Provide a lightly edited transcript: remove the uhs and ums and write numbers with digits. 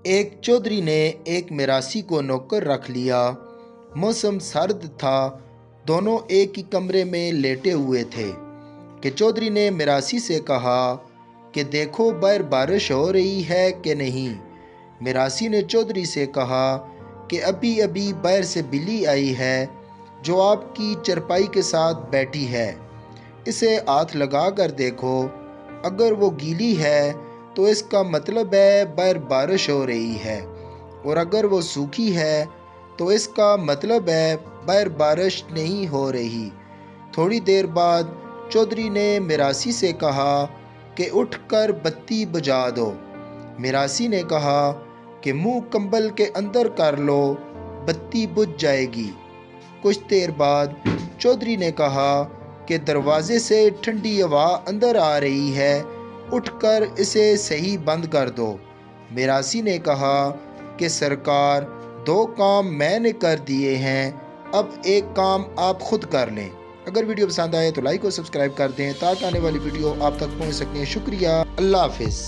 एक चौधरी ने एक मिरासी को नौकर रख लिया। मौसम सर्द था। दोनों एक ही कमरे में लेटे हुए थे कि चौधरी ने मिरासी से कहा कि देखो बाहर बारिश हो रही है कि नहीं। मिरासी ने चौधरी से कहा कि अभी अभी बाहर से बिल्ली आई है जो आपकी चरपाई के साथ बैठी है। इसे हाथ लगा कर देखो, अगर वो गीली है तो इसका मतलब है बाहर बारिश हो रही है, और अगर वो सूखी है तो इसका मतलब है बाहर बारिश नहीं हो रही। थोड़ी देर बाद चौधरी ने मिरासी से कहा कि उठकर बत्ती बुझा दो। मिरासी ने कहा कि मुंह कंबल के अंदर कर लो, बत्ती बुझ जाएगी। कुछ देर बाद चौधरी ने कहा कि दरवाजे से ठंडी हवा अंदर आ रही है, उठकर इसे सही बंद कर दो। मिरासी ने कहा कि सरकार, 2 काम मैंने कर दिए हैं, अब एक काम आप खुद कर लें। अगर वीडियो पसंद आए तो लाइक और सब्सक्राइब कर दें ताकि आने वाली वीडियो आप तक पहुंच सकें। शुक्रिया। अल्लाह हाफिज़।